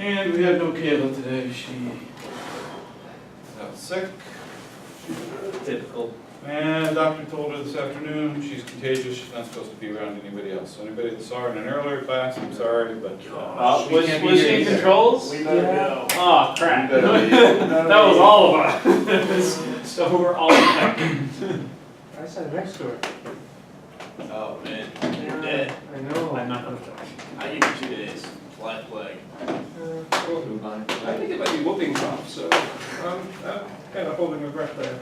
And we had no Kayla today, she was out sick. Typical. And the doctor told her this afternoon, she's contagious, she's not supposed to be around anybody else. So anybody that saw her in an earlier class, I'm sorry, but. Was she in controls? We better go. Oh, crap. We better That was all of us. So we're all infected. I sat next to her. Oh, man. You're dead. I know. I'm not gonna touch. I give you 2 days. Black plague. Move on. I think it might be whooping cough, so I'm kind of holding my breath there.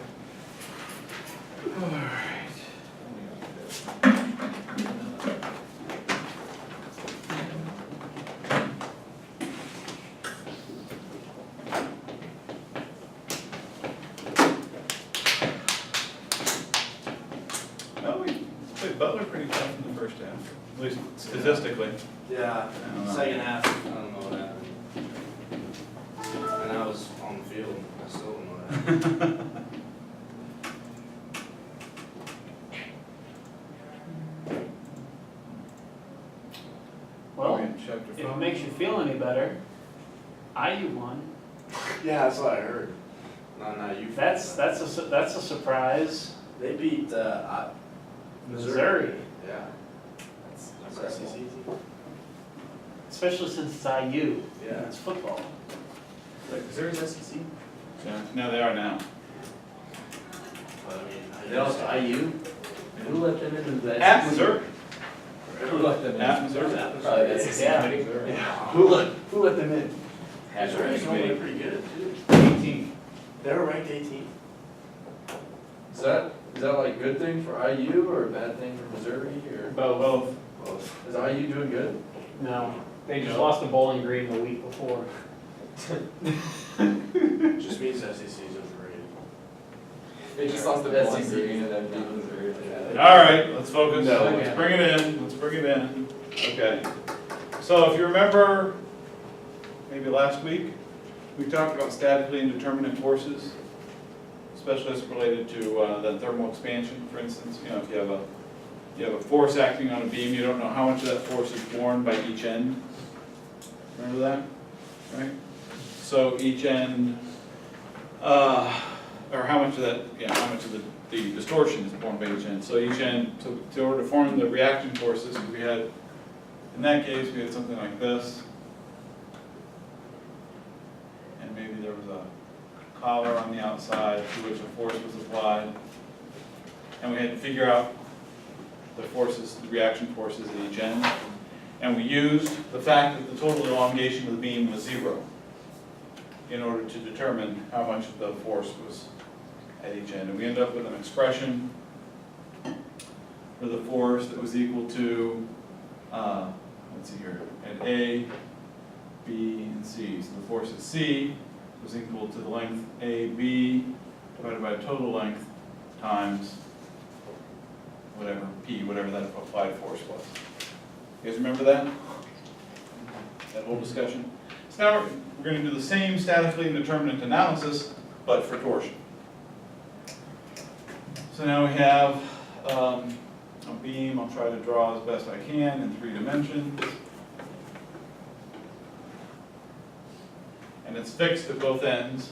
Well, we played Butler pretty tough in the first half, at least statistically. Yeah, I don't know. second half, I don't know what happened. And I was on the field, I still don't know what happened. Well, We're in chapter if it 5. makes you feel any better, IU won. Yeah, that's what I heard. No, you. That's a surprise. They beat, Missouri, Yeah. That's SEC team. especially since it's IU. Yeah. It's football. Like, Missouri's SEC? Yeah, no, they are now. But I mean, They lost to IU? Who let them into the At SEC? Missouri. Who let them in? At Missouri. Probably the SEC Yeah. committee. Yeah. Who let them in? Missouri's normally pretty good, too. 18. They were ranked 18. Is that like a good thing for IU or a bad thing for Missouri or? Both. Both. Is IU doing good? No, they just lost to Bowling Green the week before. Just means SEC is overrated. They just lost the SEC and then beat Missouri. All right, let's focus. No. Let's bring it in. Let's bring it in. Okay. So if you remember, maybe last week, we talked about statically indeterminate forces, especially as related to the thermal expansion, for instance. You know, if you have a force acting on a beam, you don't know how much of that force is borne by each end. Remember that? Right? So each end, or how much of that, how much of the distortion is borne by each end. So each end, so in order to form the reaction forces, we had, in that case, we had something like this. And maybe there was a collar on the outside to which a force was applied. And we had to figure out the forces, the reaction forces at each end. And we used the fact that the total elongation of the beam was 0 in order to determine how much of the force was at each end. And we ended up with an expression for the force that was equal to, let's see here, at A, B, and C. So the force at C was equal to the length AB divided by total length times whatever, P, whatever that applied force was. You guys remember that? That whole discussion? So now we're going to do the same statically indeterminate analysis, but for torsion. So now we have a beam. I'll try to draw as best I can in 3 dimensions. And it's fixed at both ends.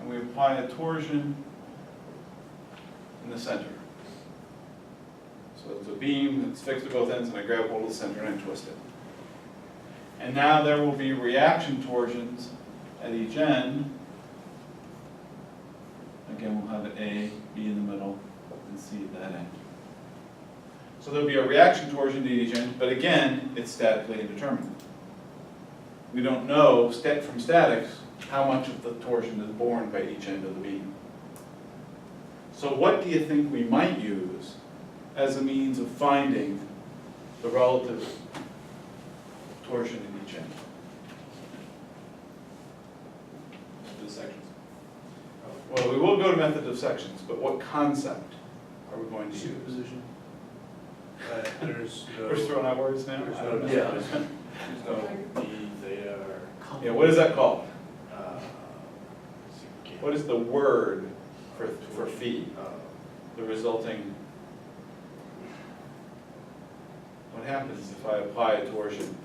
And we apply a torsion in the center. So it's a beam that's fixed at both ends, and I grab hold of the center and I twist it. And now there will be reaction torsions at each end. Again, we'll have an A, B in the middle, and C at that end. So there'll be a reaction torsion at each end, but again, it's statically indeterminate. We don't know from statics how much of the torsion is borne by each end of the beam. So what do you think we might use as a means of finding the relative torsion at each end? The sections. Well, we will go to method of sections, but what concept are we going to use? Superposition. There's no. We're just throwing out words now? There's I no don't know. displacement. There's no D, theta, or. Yeah, what is that called? uh, What is the word for phi? The resulting. What happens if I apply a torsion?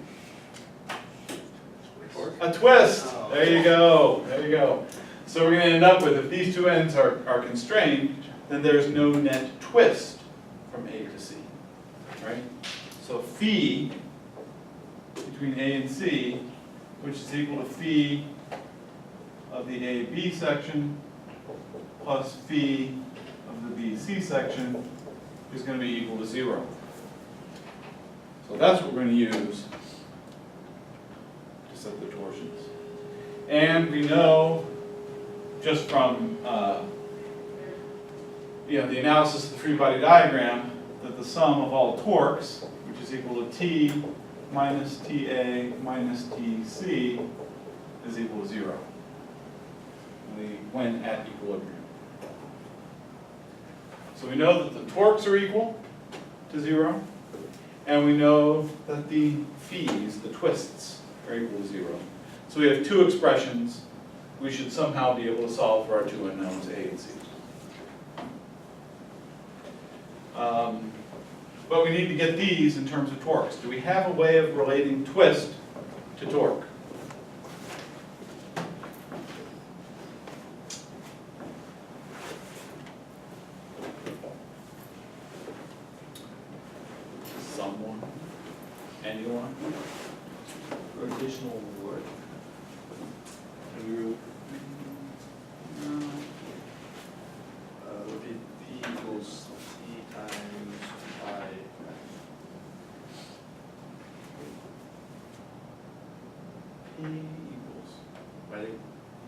Torque? A twist, Oh. there you go, there you go. So we're gonna end up with, if these two ends are constrained, then there's no net twist from A to C, right? So phi between A and C, which is equal to phi of the AB section plus phi of the BC section is gonna be equal to 0. So that's what we're gonna use to set the torsions. And we know, just from the analysis of the free body diagram, that the sum of all torques, which is equal to T minus TA minus TC, is equal to 0. When at equilibrium. So we know that the torques are equal to 0, and we know that the phis, the twists, are equal to 0. So we have two expressions. We should somehow be able to solve for our two unknowns, A and C. But we need to get these in terms of torques. Do we have a way of relating twist to torque? Someone? Anyone? For additional work. You? No. Would be P equals T times I. P equals. Right?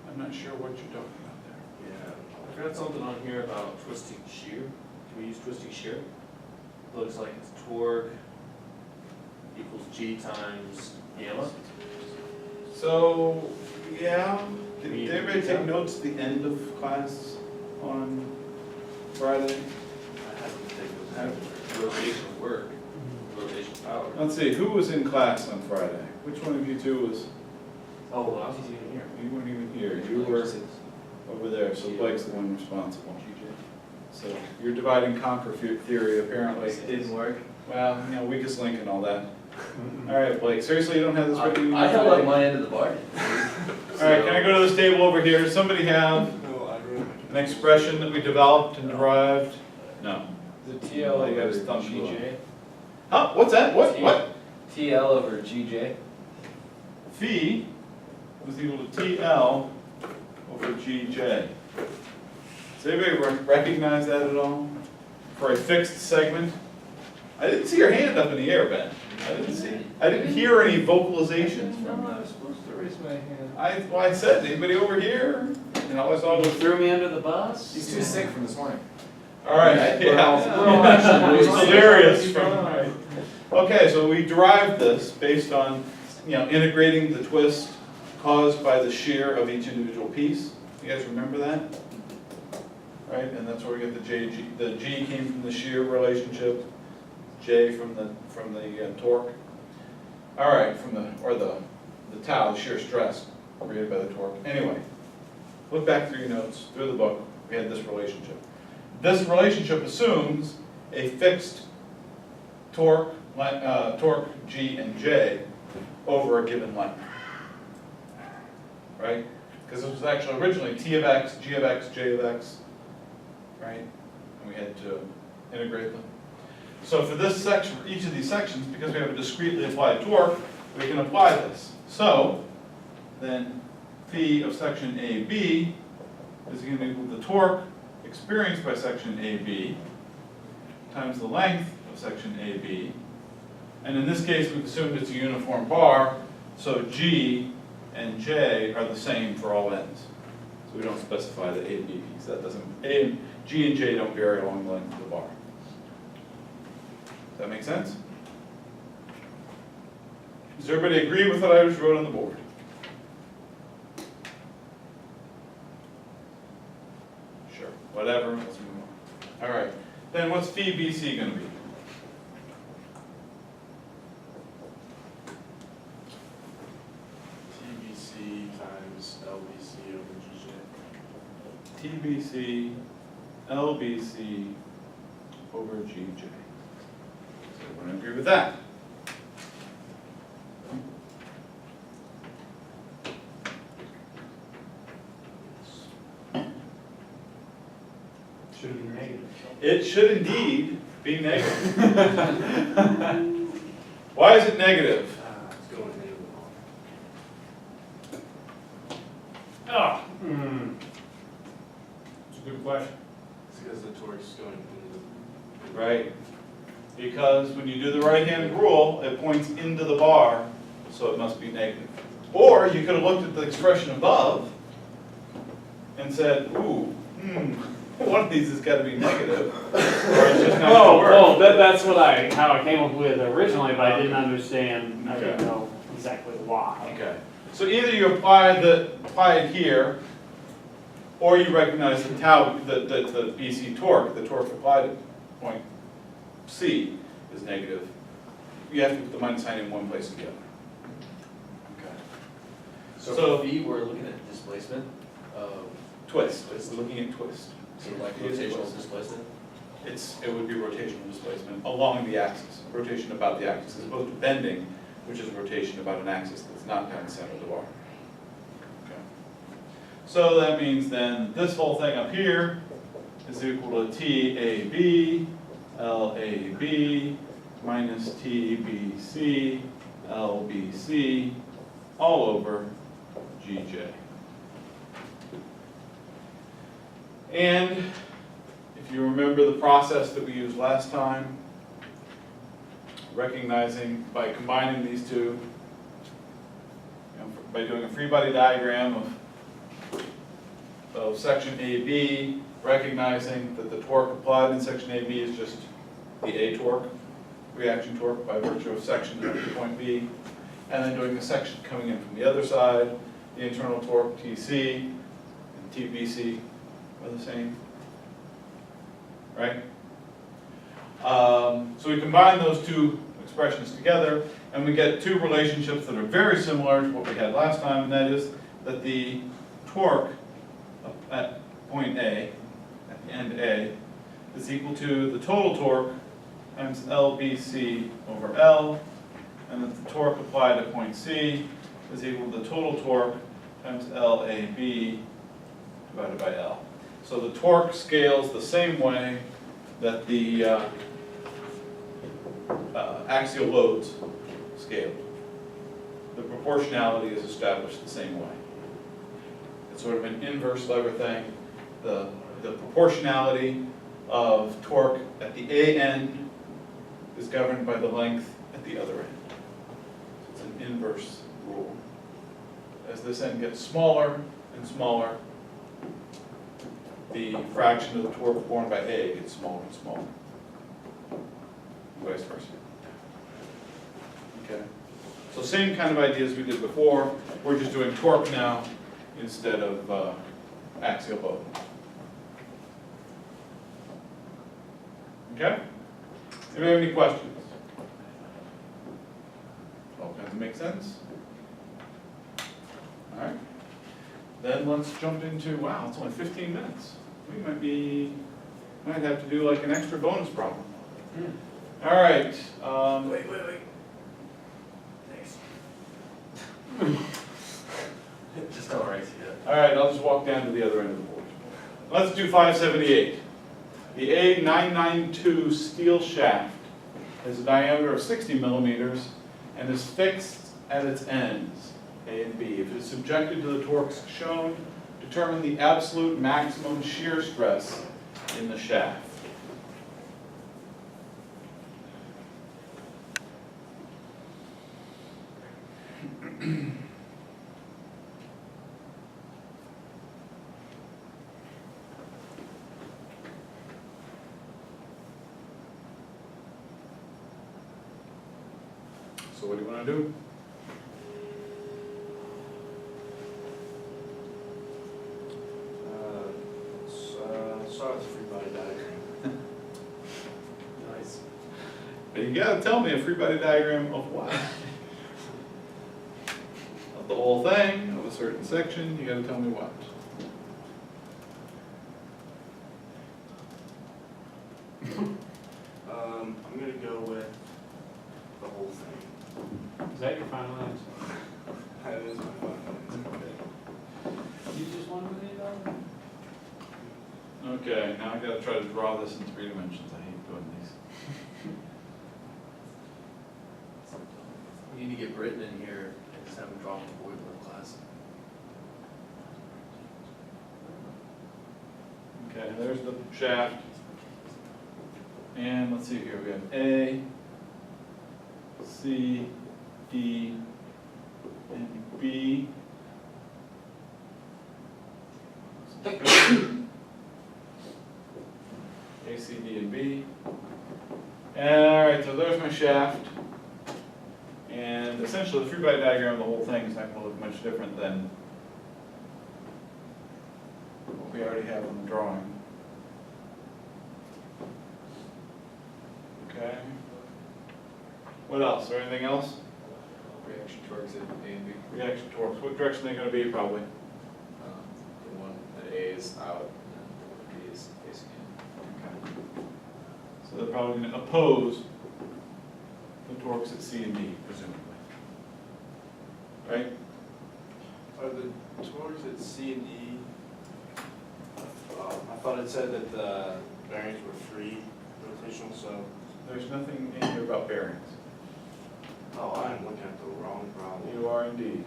I'm not sure what you're talking about there. Yeah. I forgot something on here about twisting shear. Can we use twisting shear? Looks like it's torque equals G times gamma. So, yeah, did everybody take notes at the end of class on Friday? I haven't taken rotation work, rotation power. Let's see, who was in class on Friday? Which one of you two was, Oh, well, I wasn't even here. you weren't even here, you were over there, so Blake's the one responsible. So you're divide and conquer theory apparently. It didn't work. Well, weakest link and all that. All right, Blake, seriously, you don't have this written? I held up my end of the bargain. All right, can I go to this table over here? Does somebody have No, I wrote. an expression that we developed and derived? No. The TL You got his over thumb GJ. Huh, what's that? What? TL over GJ. Phi was equal to TL over GJ. Does anybody recognize that at all? For a fixed segment? I didn't see your hand up in the air, Ben. I didn't hear any vocalizations from No, I you. was supposed to raise my hand. I said, anybody over here? And I was all You threw me under the bus? He's too sick from this morning. all right, We're all yeah. actually It's really hilarious from, right. Okay, so we derived this based on, integrating the twist caused by the shear of each individual piece. You guys remember that? Right, and that's where we get the JG. The G came from the shear relationship, J from the torque. All right, from the tau, the shear stress created by the torque. Anyway, look back through your notes, through the book. We had this relationship. This relationship assumes a fixed torque G and J over a given length, right? Because this was actually originally T of X, G of X, J of X, right? And we had to integrate them. So for this section, for each of these sections, because we have a discretely applied torque, we can apply this. So then phi of section AB is going to equal the torque experienced by section AB times the length of section AB. And in this case, we've assumed it's a uniform bar, so G and J are the same for all ends. So we don't specify the A and B piece. That doesn't, G and J don't vary along the length of the bar. Does that make sense? Does everybody agree with what I just wrote on the board? Sure, whatever, let's move on. All right, then what's phi BC going to be? TBC times LBC over GJ. TBC, LBC over GJ. So everyone agree with that? It should indeed be negative. Why is it negative? It's going negative. Oh, it's a good question. It's because the torque's going into the. Right. Because when you do the right-handed rule, it points into the bar, so it must be negative. Or you could have looked at the expression above and said, ooh, one of these has got to be negative, or it's just not going to work. Oh, that's how I came up with it originally, but I didn't understand, I didn't know exactly why. Okay. So either you apply it here, or you recognize the tau, the BC torque, the torque applied at point C is negative. You have to put the minus sign in one place together. Okay. So So- for V, we're looking at displacement of, Twist. It's looking at twist. so like rotational displacement? It would be rotational displacement along the axis, rotation about the axis, as opposed to bending, which is rotation about an axis that's not down the center of the bar. Okay. So that means then this whole thing up here is equal to TAB, LAB, minus TBC, LBC, all over GJ. And if you remember the process that we used last time, recognizing by combining these two, by doing a free body diagram of section AB, recognizing that the torque applied in section AB is just the A torque, reaction torque by virtue of section up to point B, and then doing the section coming in from the other side, the internal torque TC and TBC are the same, right? So we combine those two expressions together, and we get two relationships that are very similar to what we had last time, and that is that the torque at point A, at the end A, is equal to the total torque times LBC over L, and that the torque applied at point C is equal to the total torque times LAB divided by L. So the torque scales the same way that the axial loads scaled. The proportionality is established the same way. It's sort of an inverse lever thing. The proportionality of torque at the A end is governed by the length at the other end. It's an inverse rule. As this end gets smaller and smaller, the fraction of the torque borne by A gets smaller and smaller. Vice versa. Okay. So same kind of ideas we did before. We're just doing torque now instead of axial load. Okay? Anybody have any questions? All kinds of make sense? All right. Then let's jump into, wow, it's only 15 minutes. We might have to do like an extra bonus problem. All right. Wait. Thanks. Just don't raise it. All right, I'll just walk down to the other end of the board. Let's do 578. The A992 steel shaft has a diameter of 60 millimeters and is fixed at its ends, A and B. If it is subjected to the torques shown, determine the absolute maximum shear stress in the shaft. So what do you want to do? Start with the free body diagram. Nice. But you gotta tell me a free body diagram of what? Of the whole thing, of a certain section, you gotta tell me what. I'm gonna go with the whole thing. Is that your final answer? That is my final answer. You just want to leave it out? Okay, now I gotta try to draw this in 3 dimensions, I hate doing these. We need to get Britton in here and just have him draw on the board in class. Okay, there's the shaft. And let's see here, we have A, C, D, and B. A, C, D, and B. Alright, so there's my shaft. And essentially the 3-by diagram of the whole thing is not going to look much different than what we already have on the drawing. Okay. What else? Is there anything else? Reaction torques at A and B. Reaction torques. What direction are they going to be, probably? The one that A is out and B is facing in. Okay. So they're probably going to oppose the torques at C and D, presumably. Right? Are the torques at C and E, I thought it said that the bearings were free rotational, so, There's nothing in here about bearings. oh, I'm looking at the wrong problem. You are indeed.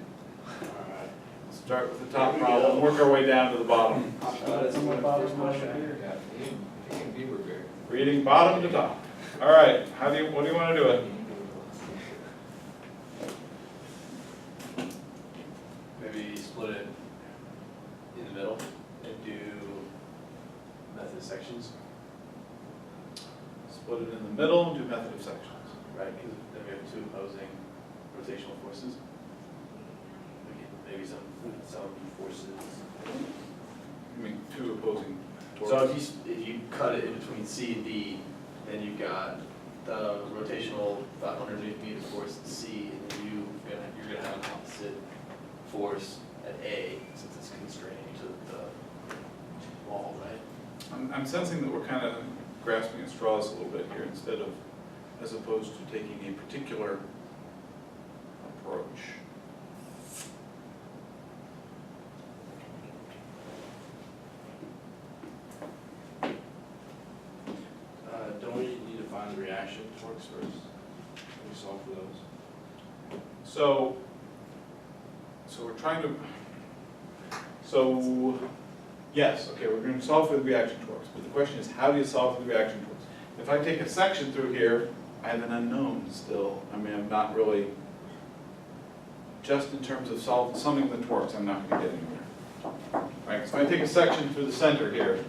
Alright. Let's start with the top problem, work our way down to the bottom. That's Someone the bothers first my question. beard. Yeah, A and B were very. Reading bottom to top. All right, what do you want to do it? Maybe split it in the middle and do method sections, Split it in the middle, do method of sections. right? Because then we have 2 opposing rotational forces. Maybe some forces. I mean, 2 opposing torques. So if you cut it in between C and D, then you've got the rotational 500 Newton meter force at C, and then you're gonna have an opposite force at A, since it's constraining to the wall, right? I'm sensing that we're kind of grasping at straws a little bit here instead of, as opposed to taking a particular approach. Don't we need to find the reaction torques first? Can we solve for those? So we're trying to, yes, okay, we're going to solve for the reaction torques, but the question is, how do you solve for the reaction torques? If I take a section through here, I have an unknown still. I mean, I'm not really, just in terms of summing the torques, I'm not going to get anywhere. Right, so I take a section through the center here.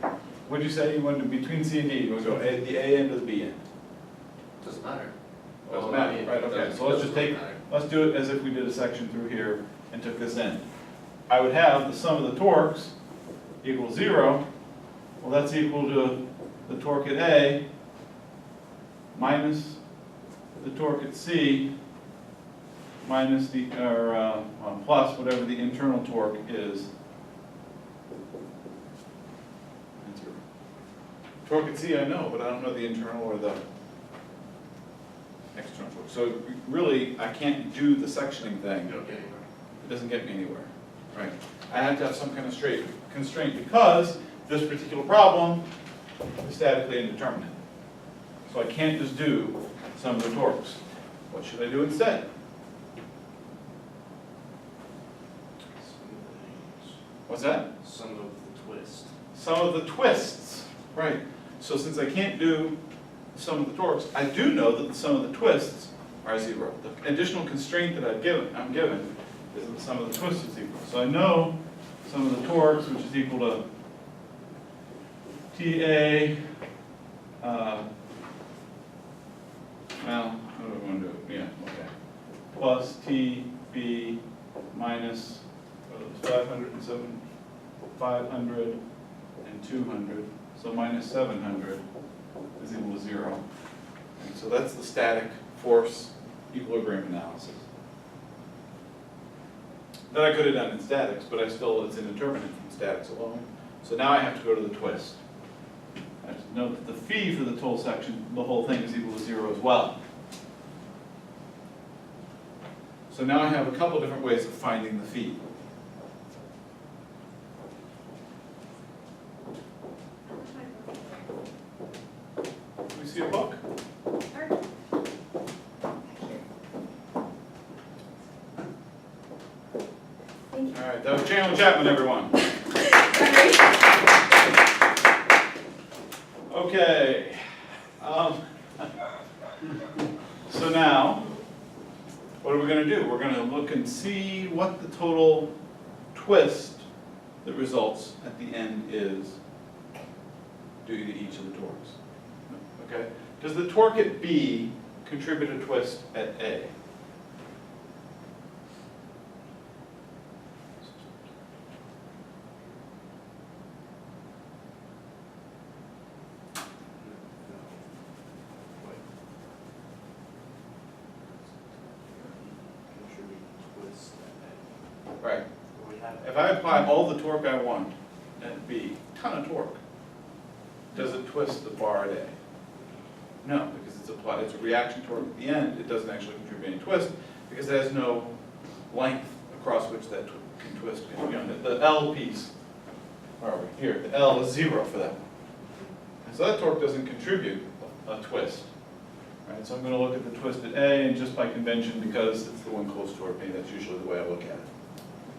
What'd you say you wanted to, between C and D, you want to go the A end or the B end? Doesn't matter. Doesn't matter, right, okay, so let's just take, let's do it as if we did a section through here and took this end. I would have the sum of the torques equal 0, well that's equal to the torque at A minus the torque at C minus the, plus whatever the internal torque is. And 0. Torque at C I know, but I don't know the internal or the external torque. So really, I can't do the sectioning thing. You don't get anywhere. It doesn't get me anywhere, right? I have to have some kind of constraint because this particular problem is statically indeterminate. So I can't just do some of the torques. What should I do instead? What's that? Some of the twist. Some of the twists, right? So since I can't do some of the torques, I do know that some of the twists are 0. The additional constraint that I'm given is that some of the twists is equal. So I know some of the torques, which is equal to TA, well, how do we want to do it? Yeah, okay. Plus TB minus 500 and 200, so minus 700 is equal to 0. And so that's the static force equilibrium analysis. That I could have done in statics, but it's indeterminate from statics alone. So now I have to go to the twist. I have to note that the phi for the whole section, the whole thing is equal to 0 as well. So now I have a couple different ways of finding the phi. All right, that was Chandler Chapman, everyone. Okay. So now, what are we gonna do? We're gonna look and see what the total twist that results at the end is due to each of the torques. Okay? Does the torque at B contribute a twist at A? Contribute twist at Right. A. We have If I apply all the torque I want at B, ton of torque, does it twist the bar at A? No, because it's applied, it's a reaction torque at the end, it doesn't actually contribute any twist, because it has no length across which that can twist. You know, the L piece, where are we? Here, the L is 0 for that one. And so that torque doesn't contribute a twist. Right, so I'm going to look at the twist at A, and just by convention, because it's the one close to our P, that's usually the way I look at it.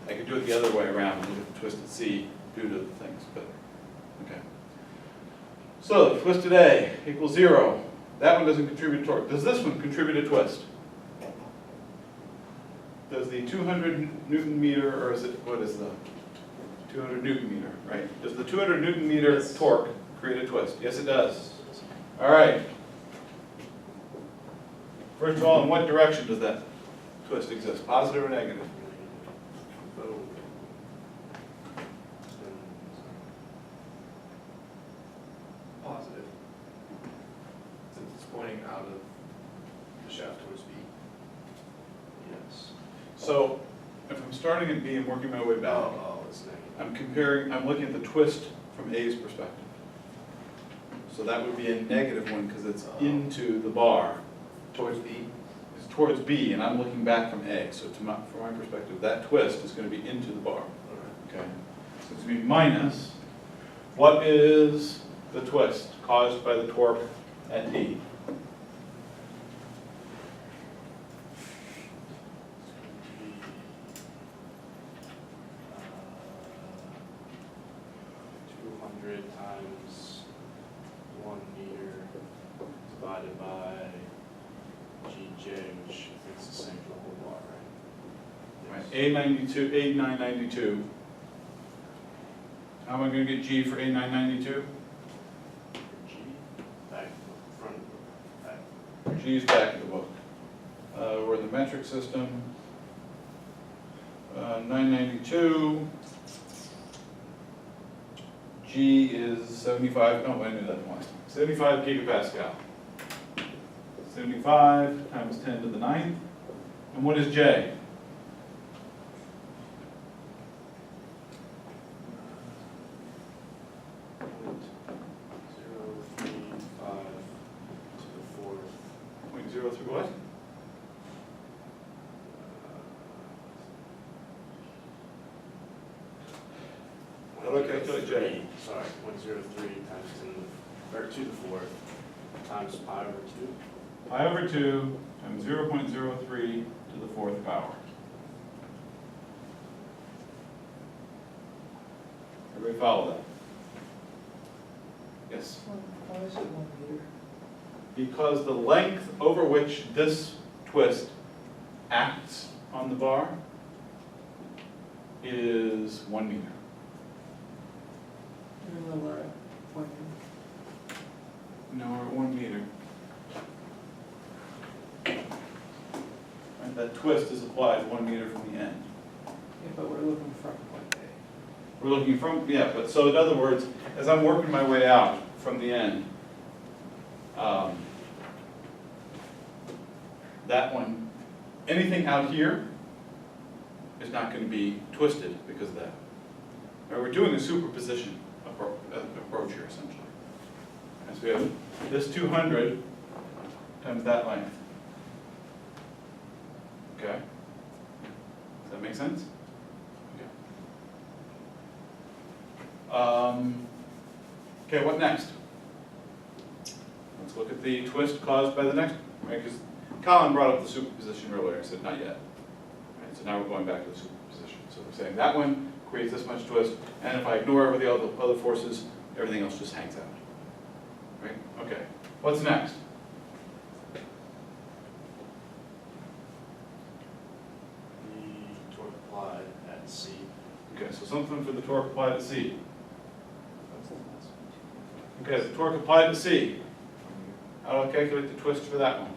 I could do it the other way around and look at the twisted C due to the things, but, okay. So, the twisted A equals 0. That one doesn't contribute torque. Does this one contribute a twist? Does the 200 Newton meter, or is it, what is the 200 Newton meter, right? Does the 200 Newton meter Yes. torque create a twist? Yes, it does. All right. First of all, in what direction does that twist exist? Positive or negative? vote. Positive. Since it's pointing out of the shaft towards B. Yes. So, if I'm starting at B and working my way back, Oh, it's negative. I'm looking at the twist from A's perspective. So that would be a negative one because it's into the bar. Towards B. It's towards B, and I'm looking back from A. So from my perspective, that twist is going to be into the bar. Okay. So it's going to be minus. What is the twist caused by the torque at D? Uh, 200 times 1 meter divided by GJ, which I think is the same for the whole bar, right? Right. A92, A992. How am I going to get G for A992? For G, back, front, back. G is back in the book. We're in the metric system. 992. G is 75, oh, I knew that one. 75 gigapascal. 75 times 10 to the 9th. And what is J? .035 to the 4th. 0.03 what? How do I calculate J? Sorry, 103 times 10 or to the 4th times pi over 2. Pi over 2 times 0.03 to the 4th power. Everybody follow that? Yes? Why is it 1 meter? Because the length over which this twist acts on the bar is 1 meter. And we're at point. No, we're at 1 meter. Right, that twist is applied 1 meter from the end. Yeah, but we're looking from point A. We're looking from, yeah, but so in other words, as I'm working my way out from the end, that one, anything out here is not going to be twisted because of that. Right, we're doing a superposition approach here, essentially. As we have this 200 times that length. Okay? Does that make sense? Okay. Okay, what next? Let's look at the twist caused by the next, right? Because Colin brought up the superposition earlier. I said, not yet. Right? Right, so now we're going back to the superposition. So we're saying that one creates this much twist, and if I ignore all the other forces, everything else just hangs out. Right? Okay. What's next? The torque applied at C. Okay, so something for the torque applied to C. Okay, the torque applied to C. How do I calculate the twist for that one?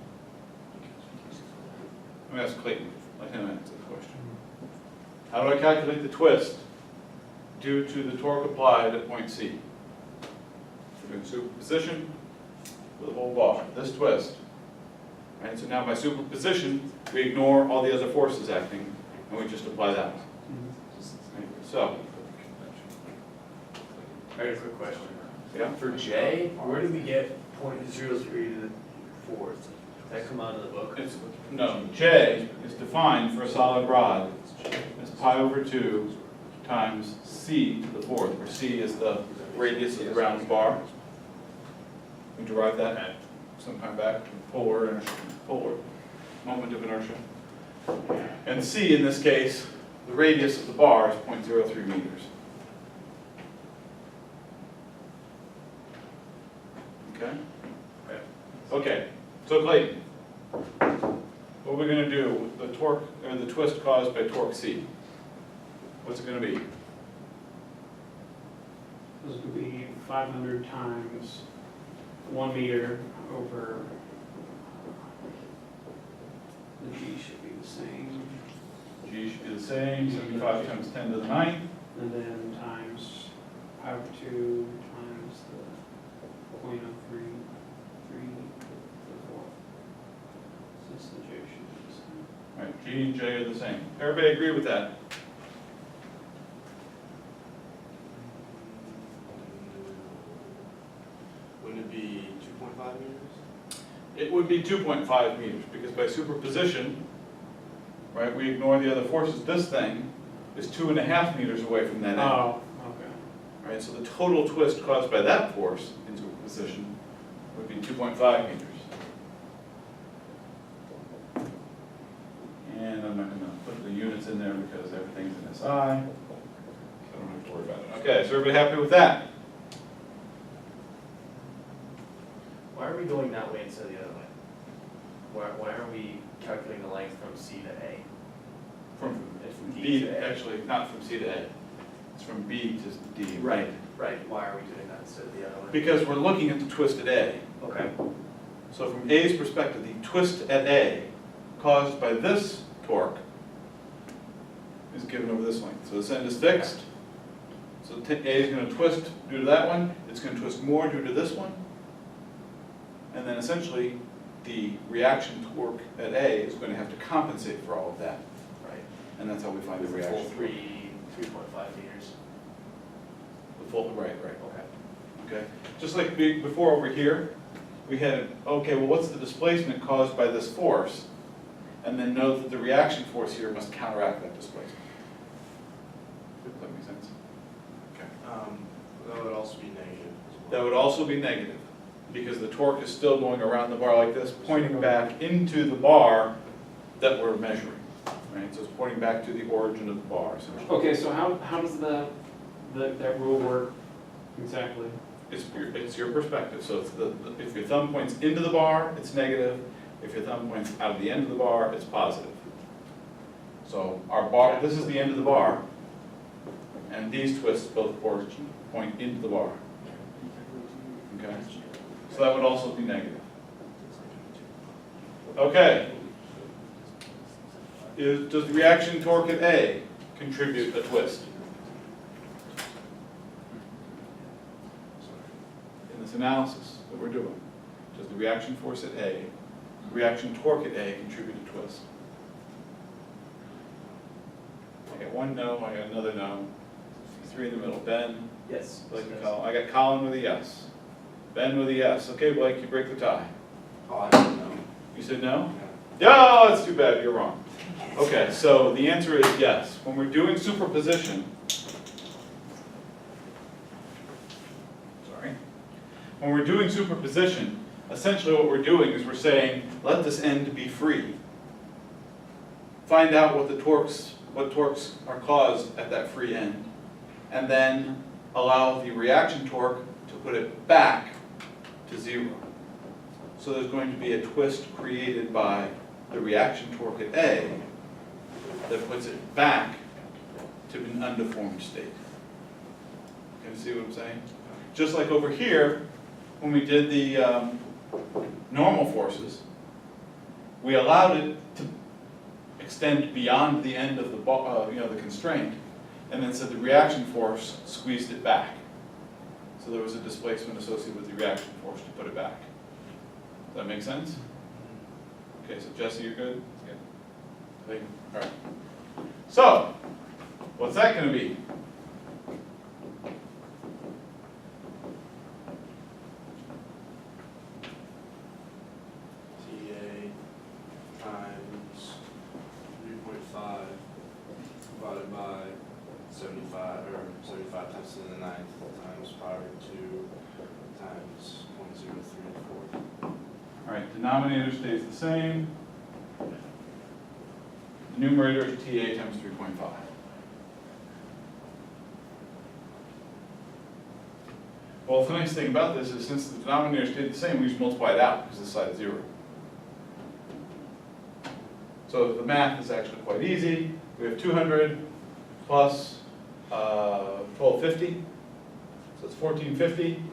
Let me ask Clayton. Let him answer the question. How do I calculate the twist due to the torque applied at point C? We're doing superposition for the whole bar, this twist. Right, so now by superposition, we ignore all the other forces acting, and we just apply that. Right, so, I got a quick question. yeah, For J, where do we get .03 to the fourth? Does that come out of the book? it's, no, J is defined for a solid rod as pi over 2 times C to the fourth, where C is the radius of the round bar. We derived that sometime back, polar inertia, polar moment of inertia. And C, in this case, the radius of the bar is 0.03 meters. Okay? Okay, so Clayton, what are we gonna do with the torque, or the twist caused by torque C? What's it gonna be? This would be 500 times 1 meter over, the G should be the same, G should be the same, 75 times 10 to the 9th. and then times pi over 2 times the 0.033 to the fourth. Since the J should be the same. Right, G and J are the same. Everybody agree with that? Wouldn't it be 2.5 meters? It would be 2.5 meters, because by superposition, right, we ignore the other forces. This thing is 2.5 meters away from that end. Oh, okay. Right, so the total twist caused by that force in superposition would be 2.5 meters. And I'm not gonna put the units in there because everything's in SI, so I don't have to worry about it. Okay, so everybody happy with that? Why are we going that way instead of the other way? Why aren't we calculating the length from C to A? From From D B, to A? actually, not from C to A. It's from B to D. Right, why are we doing that instead of the other way? Because we're looking at the twist at A. Okay, So from A's perspective, the twist at A caused by this torque is given over this length. So this end is fixed. So A is going to twist due to that one. It's going to twist more due to this one. And then essentially, the reaction torque at A is going to have to compensate for all of that. right. And that's how we find the Full reaction. 3.5 meters. The full, right. Okay. Okay, just like before over here, we had, okay, well, what's the displacement caused by this force? And then know that the reaction force here must counteract that displacement. Does that make sense? Okay. That would also be negative as well. That would also be negative, because the torque is still going around the bar like this, pointing back into the bar that we're measuring, right? So it's pointing back to the origin of the bar, essentially. Okay, so how does that rule work exactly? It's your perspective, so it's if your thumb points into the bar, it's negative. If your thumb points out the end of the bar, it's positive. So our bar, this is the end of the bar, and these twists both point into the bar. Okay? So that would also be negative. Okay. Does the reaction torque at A contribute a twist? In this analysis that we're doing, does the reaction force at A, reaction torque at A contribute a twist? I got one no, I got another no. 3 in the middle. Ben, Yes. Blake and Colin. I got Colin with a yes. Ben with a yes. Okay, Blake, you break the tie. Oh, I don't know. You said no? No, that's too bad, you're wrong. Okay, so the answer is yes. When we're doing superposition, when we're doing superposition, essentially what we're doing is we're saying, let this end be free. find out what torques are caused at that free end, and then allow the reaction torque to put it back to 0. So there's going to be a twist created by the reaction torque at A that puts it back to an undeformed state. Can you see what I'm saying? Just like over here, when we did the normal forces, we allowed it to extend beyond the end of the constraint, and then said the reaction force squeezed it back. So there was a displacement associated with the reaction force to put it back. Does that make sense? Okay, so Jesse, you're good? Good. All right. So, what's that going to be? TA times 3.5 divided by 75, or 75 times 10 to the 9th times power 2 times 0.034. All right, denominator stays the same. The numerator is TA times 3.5. Well, the nice thing about this is since the denominator stayed the same, we just multiply it out because this side is 0. So the math is actually quite easy. We have 200 plus 1250, so it's 1450.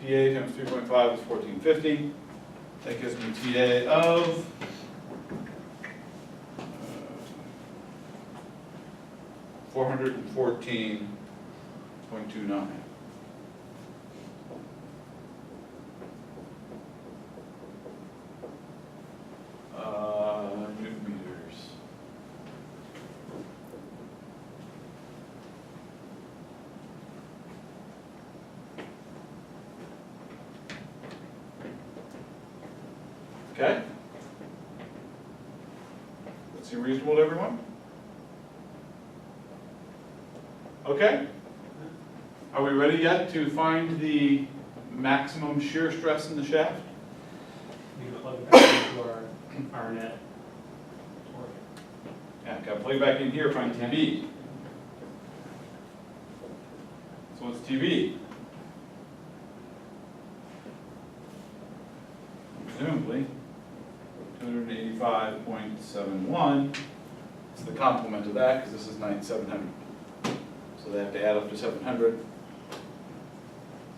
TA times 3.5 is 1450. That gives me TA of 414.29. Newton meters. Okay? That seem reasonable to everyone? Okay? Are we ready yet to find the maximum shear stress in the shaft? We plug it back into our net torque. Yeah, got to plug back in here, find TB. So what's TB? Presumably, 285.71. It's the complement of that, because this is 9700. So they have to add up to 700. Does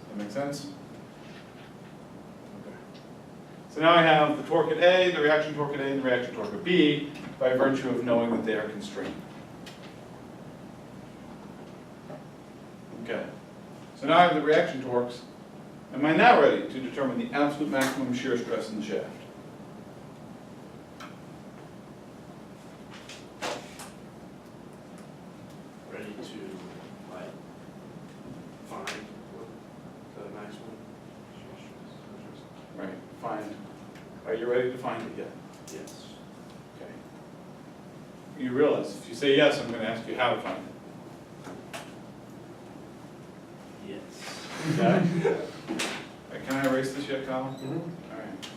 that make sense? Okay. So now I have the torque at A, the reaction torque at A, and the reaction torque at B by virtue of knowing that they are constrained. Okay. So now I have the reaction torques. Am I now ready to determine the absolute maximum shear stress in the shaft? Ready to, like, find what the maximum shear stress is? Right, find. Are you ready to find it yet? Yes. Okay. You realize if you say yes, I'm going to ask you how to find it. Yes. Okay? Can I erase this yet, Colin? Mm-hmm. All right.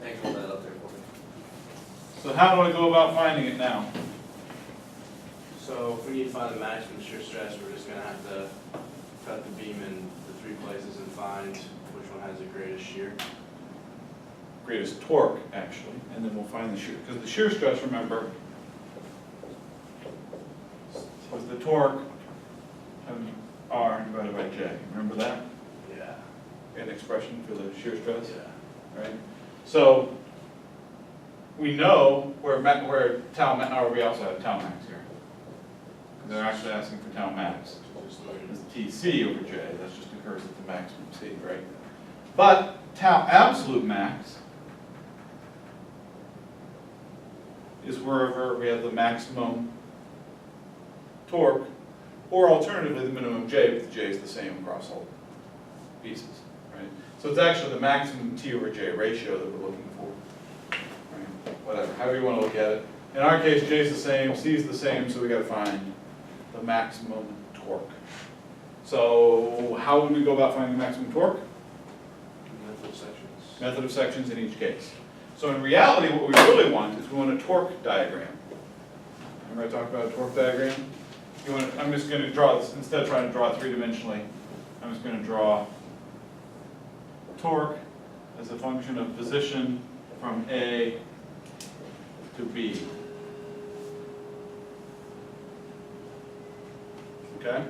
Thanks for that up there for me. So how do I go about finding it now? So if we need to find the maximum shear stress, we're just gonna have to cut the beam in the 3 places and find which one has the greatest shear. Greatest torque, actually, and then we'll find the shear. Because the shear stress, remember, was the torque times R divided by J. Remember that? Yeah. An expression for the shear stress? Yeah. Right? So we know where tau max, or we also have tau max here. They're actually asking for tau max. It's TC over J, that just occurs at the maximum C, right? But tau absolute max is wherever we have the maximum torque, or alternatively the minimum J, but the J is the same across all pieces, right? So it's actually the maximum T over J ratio that we're looking for, right? Whatever, however you want to look at it. In our case, J is the same, C is the same, so we got to find the maximum torque. So how would we go about finding the maximum torque? Method of sections. Method of sections in each case. So in reality, what we really want is we want a torque diagram. Remember I talked about a torque diagram? I'm just going to draw this, instead of trying to draw three-dimensionally, I'm just going to draw torque as a function of position from A to B. Okay?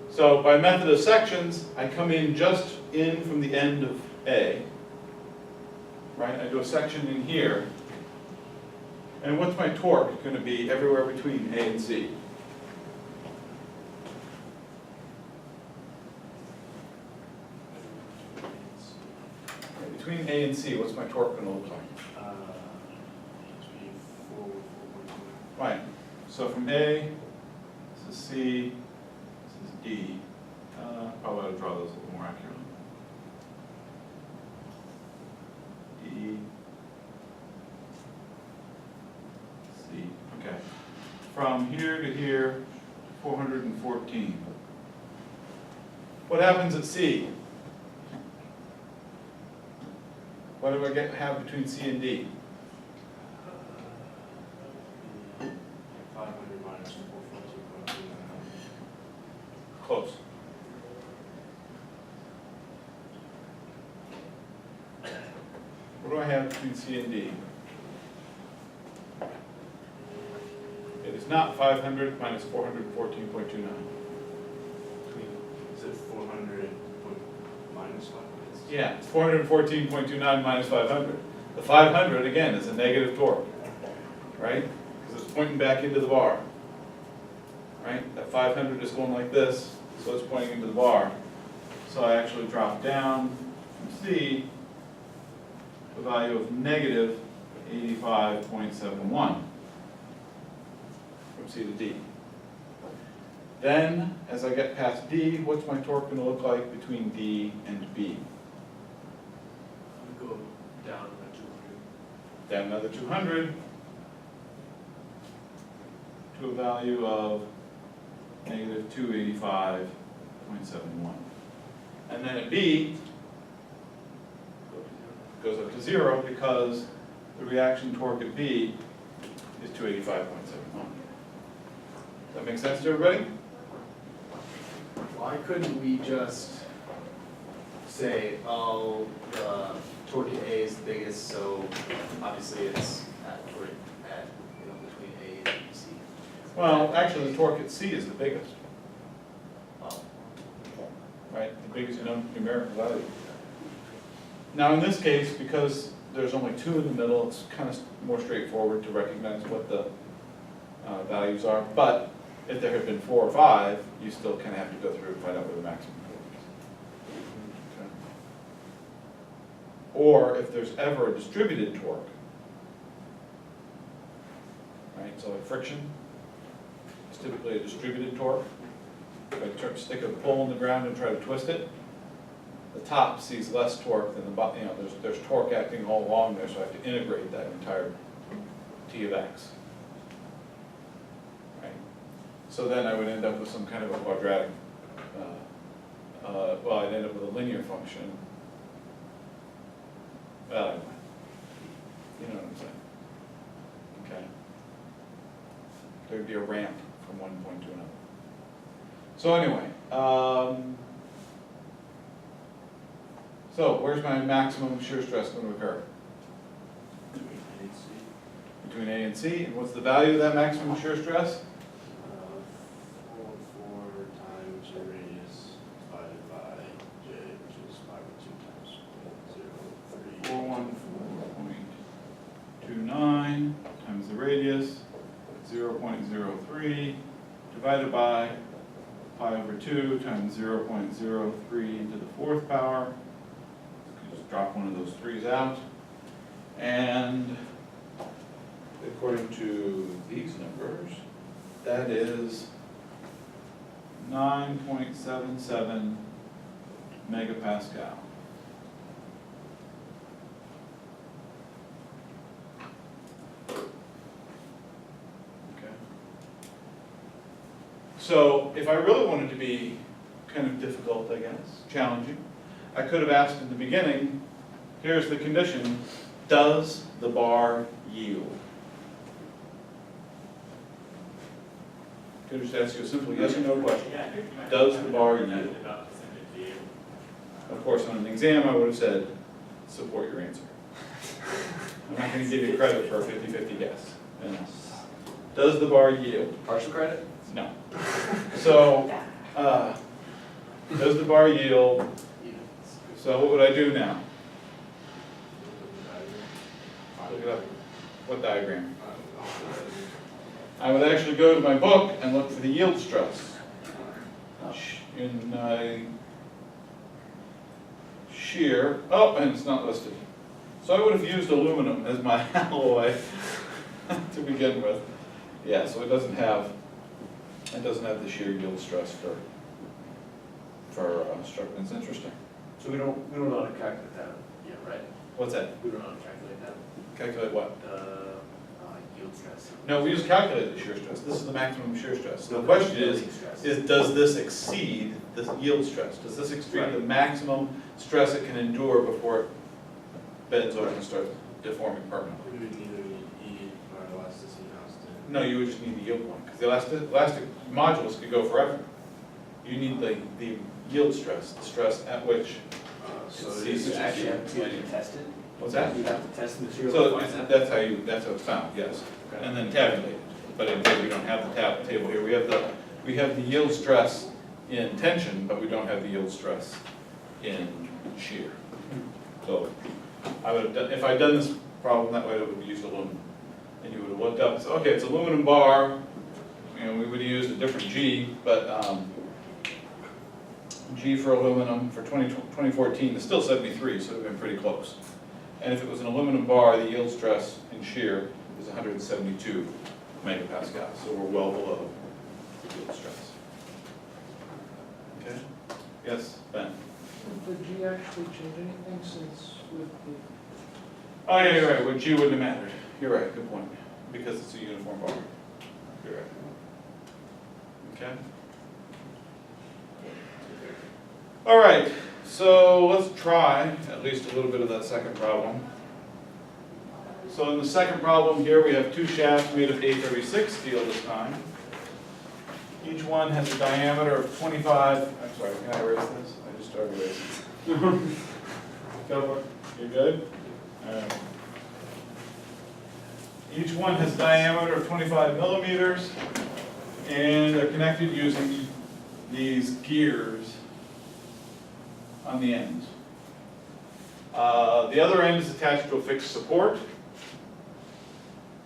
So by method of sections, I come in just in from the end of A. Right? I do a section in here. And what's my torque going to be everywhere between A and C? Between A and C, what's my torque going to look like? Must be 4.2. Right. So from A, this is C, this is D. Probably ought to draw those a little more accurately. D, C. Okay. From here to here, 414. What happens at C? What do I have between C and D? 500 minus 442.29. Close. What do I have between C and D? It is not 500 minus 414.29. Is it 400 minus 5? Yeah, it's 414.29 minus 500. The 500, again, is a negative torque, right? Because it's pointing back into the bar, right? That 500 is going like this, so it's pointing into the bar. So I actually drop down from C to a value of negative 85.71 from C to D. Then, as I get past D, what's my torque going to look like between D and B? Go down to 200. Down another 200 to a value of negative 285.71. And then at B, goes up to 0 because the reaction torque at B is 285.71. Does that make sense to everybody? Why couldn't we just say, oh, the torque at A is the biggest, so obviously it's between A and C? Well, actually, the torque at C is the biggest, Oh, right? The biggest numerical value. Now, in this case, because there's only 2 in the middle, it's kind of more straightforward to recognize what the values are. But if there had been 4 or 5, you still kind of have to go through and find out where the maximum torque is. Okay. Or if there's ever a distributed torque, right? So like friction is typically a distributed torque. If I stick a pole in the ground and try to twist it, the top sees less torque than the bottom. You know, there's torque acting all along there, so I have to integrate that entire T of X. Right? So then I would end up with some kind of a quadratic, well, I'd end up with a linear function. Well, anyway, you know what I'm saying. Okay. There'd be a ramp from one point to another. So anyway, so where's my maximum shear stress going to occur? Between A and C. And what's the value of that maximum shear stress? 4 times your radius divided by J, which is 502 times 0.03. 414.29 times the radius, 0.03, divided by pi over 2 times 0.03 to the 4th power. Just drop one of those 3's out. And according to these numbers, that is 9.77 megapascal. Okay. So if I really wanted to be kind of difficult, I guess, challenging, I could have asked in the beginning, here's the condition, does the bar yield? Can I just ask you a simple yes or no question? Does the bar yield? Of course, on an exam, I would have said, support your answer. I'm not gonna give you credit for a 50-50 guess. You know. Does the bar yield? Partial credit? No. So, does the bar yield? So what would I do now? Look it up. What diagram? I would actually go to my book and look for the yield stress. In shear, oh, and it's not listed. So I would have used aluminum as my alloy to begin with. Yeah, so it doesn't have the shear yield stress for structure. It's interesting. So we don't know how to calculate that yet, right? What's that? We don't know how to calculate that, Calculate what? yield stress. No, we just calculated the shear stress. This is the maximum shear stress. The question is does this exceed the yield stress? Does this exceed the maximum stress it can endure before it bends over and starts deforming permanently? We would neither need or elasticity constant. No, you would just need the yield one, because the elastic modulus could go forever. You need the yield stress, the stress at which So it's it is ceases. Actually, have to test it. What's that? You have to test the material So to find that. that's how it's found, yes. And then tabulated. But again, we don't have the table here. We have the yield stress in tension, but we don't have the yield stress in shear. So I would have done, if I'd done this problem that way, I would have used aluminum. And you would have looked up, so, okay, it's aluminum bar. You know, we would have used a different G, but G for aluminum for 2014 is still 73, so it would have been pretty close. And if it was an aluminum bar, the yield stress in shear is 172 megapascal, so we're well below the yield stress. Okay? Yes, Ben? Did G actually change anything since with the, Oh, yeah, you're right, well, G wouldn't have mattered. You're right, good point, because it's a uniform bar. You're right. Okay? All right, so let's try at least a little bit of that second problem. So in the second problem here, we have two shafts made of A36 steel this time. Each one has a diameter of 25, I'm sorry, can I erase this? I just started erasing. Go for it. You good? All right. Each one has a diameter of 25 millimeters, and they're connected using these gears on the ends. The other end is attached to a fixed support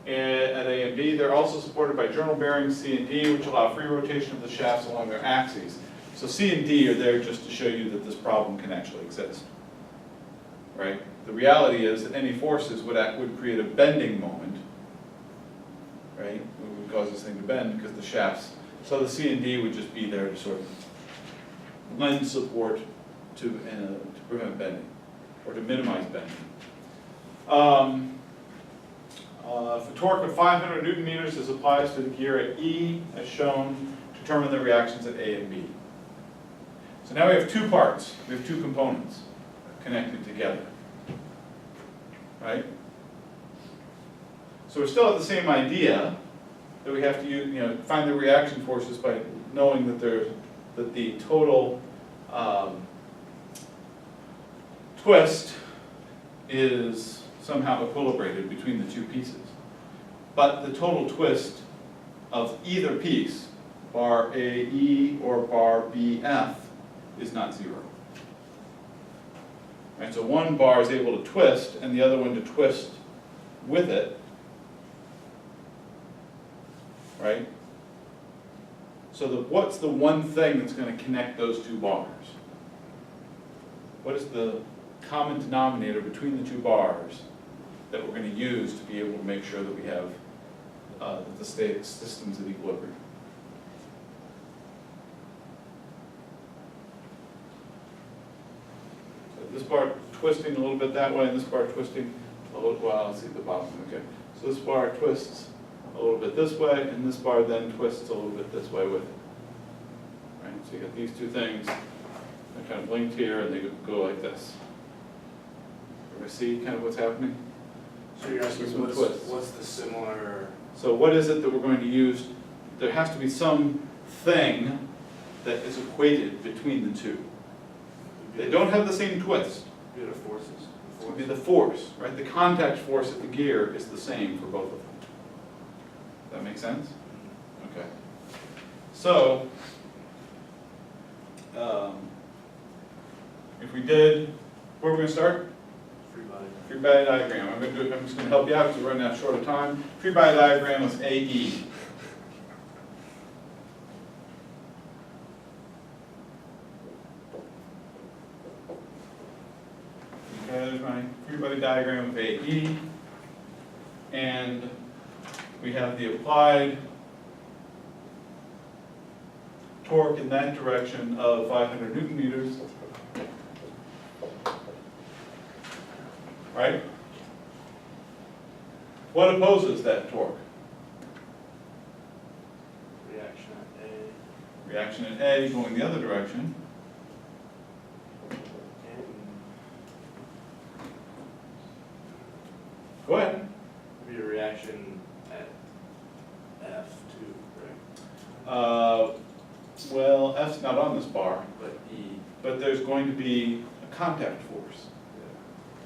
at A and B. They're also supported by journal bearings C and D, which allow free rotation of the shafts along their axes. So C and D are there just to show you that this problem can actually exist. Right? The reality is that any forces would create a bending moment, right? It would cause this thing to bend because the shafts, so the C and D would just be there to sort of lend support to prevent bending, or to minimize bending. For torque of 500 Newton meters, this applies to the gear at E, as shown, to determine the reactions at A and B. So now we have two parts, we have two components connected together, right? So we're still at the same idea, that we have to use, find the reaction forces by knowing that the total twist is somehow equilibrated between the two pieces. But the total twist of either piece, bar AE or bar BF, is not zero. Right, so one bar is able to twist and the other one to twist with it, right? So what's the one thing that's going to connect those two bars? What is the common denominator between the two bars that we're going to use to be able to make sure that we have the state systems of equilibrium? So this bar twisting a little bit that way, and this bar twisting a little, well, let's see the bottom, okay. So this bar twists a little bit this way, and this bar then twists a little bit this way with it. Right, so you got these two things, they're kind of linked here, and they go like this. You see kind of what's happening? So you're Some asking twists. what's the similar, So what is it that we're going to use? There has to be some thing that is equated between the two. They don't have the same twist. be the forces? It would be the force, right? The contact force of the gear is the same for both of them. Does that make sense? Okay. So, if we did, where are we gonna start? Free body. Free body diagram. I'm just gonna help you out because we're running out short of time. Free body diagram is AE. Okay, there's my free body diagram of AE. And we have the applied torque in that direction of 500 Newton meters. Right? What opposes that torque? Reaction at A. Reaction at A going the other direction. And Go ahead. be a reaction at F too, right? Well, F's not on this bar, But E. but there's going to be a contact force.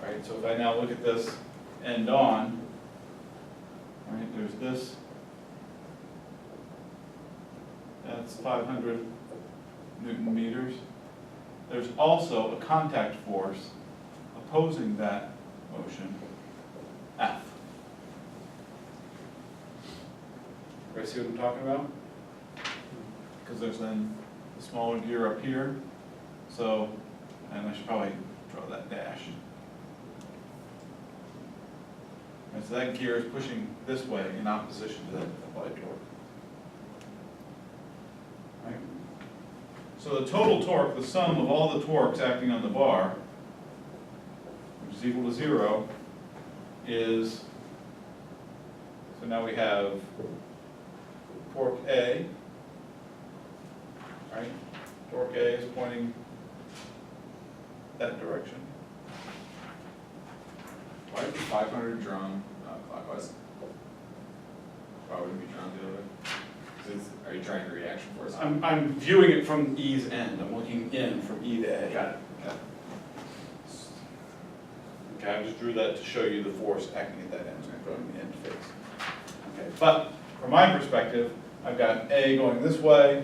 Right, so if I now look at this end on, right, there's this. That's 500 Newton meters. There's also a contact force opposing that motion, F. Everybody see what I'm talking about? Because there's then the smaller gear up here. So, and I should probably draw that dash. And so that gear is pushing this way in opposition to that applied torque. Right? So the total torque, the sum of all the torques acting on the bar, which is equal to 0, is, so now we have torque A, right? Torque A is pointing that direction. Why would 500 drawn clockwise? Why would it be drawn the other way? 'Cause are you trying the reaction force? I'm viewing it from E's end. I'm looking in from E to A. Got it. Okay, I just drew that to show you the force acting at that end, so I'm drawing the end face. Okay, but from my perspective, I've got A going this way,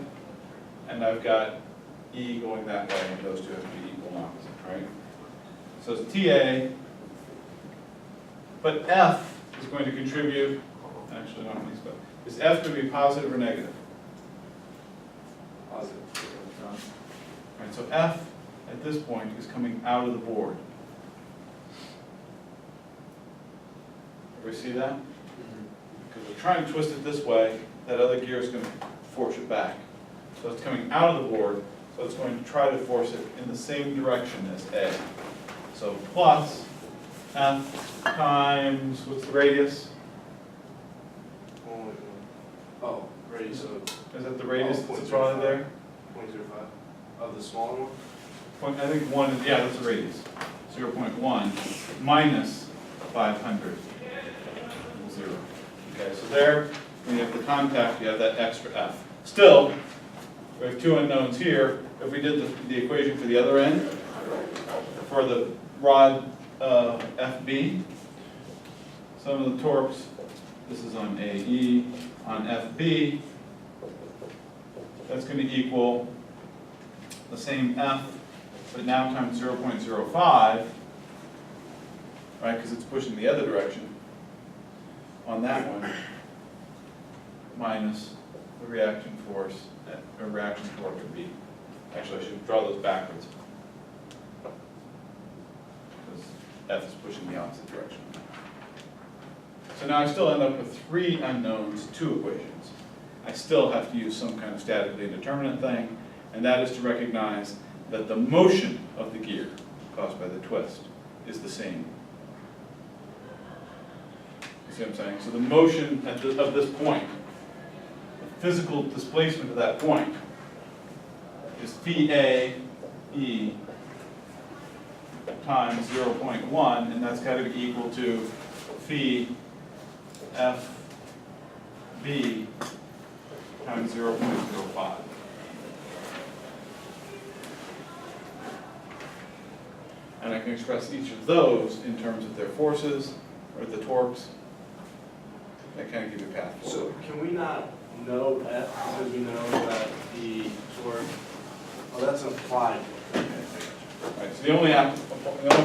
and I've got E going that way, and those two have to be equal and opposite, right? So it's TA, but F is going to contribute, actually, not these, but is F going to be positive or negative? Positive. Right, so F at this point is coming out of the board. Everybody see that? Because we're trying to twist it this way, that other gear is going to force it back. So it's coming out of the board, so it's going to try to force it in the same direction as A. So plus F times, what's the radius? Oh, radius of Is that the radius Oh, that's plotted there? 0.05 of the smaller one? I think 1 is, yeah, that's the radius. 0.1 minus 500. 0. Okay, so there, when you have the contact, you have that extra F. Still, we have two unknowns here. If we did the equation for the other end, for the rod FB, some of the torques, this is on AE, on FB, that's going to equal the same F, but now times 0.05, right, because it's pushing the other direction on that one, minus the reaction force, or reaction torque at B. Actually, I should draw those backwards. Because F is pushing the opposite direction. So now I still end up with 3 unknowns, 2 equations. I still have to use some kind of statically indeterminate thing, and that is to recognize that the motion of the gear caused by the twist is the same. You see what I'm saying? So the motion of this point, the physical displacement of that point, is phi A E times 0.1, and that's gotta be equal to phi FB times 0.05. And I can express each of those in terms of their forces, or the torques. That kind of give you a path So forward. can we not note F because we know that the torque, oh, that's applied. Right, so the only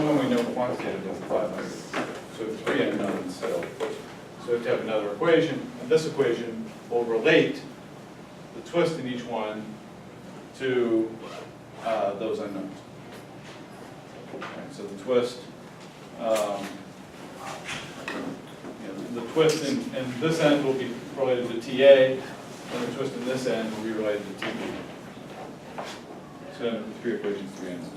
one we know quantitative is 500. So 3 unknowns still. So we have to have another equation, and this equation will relate the twist in each one to those unknowns. Right, so the twist, the twist in this end will be related to TA, and the twist in this end will be related to TB. So 3 equations, 3 unknowns.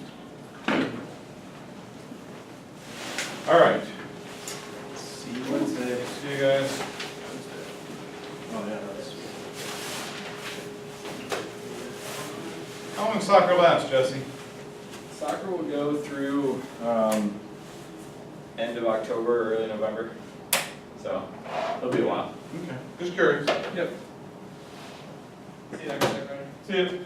All right. See you Wednesday. See you guys. Oh, yeah, that's. How long soccer last, Jesse? Soccer will go through, end of October, early November, so it'll be a while. Okay. Just curious. Yep. See you next time. See you.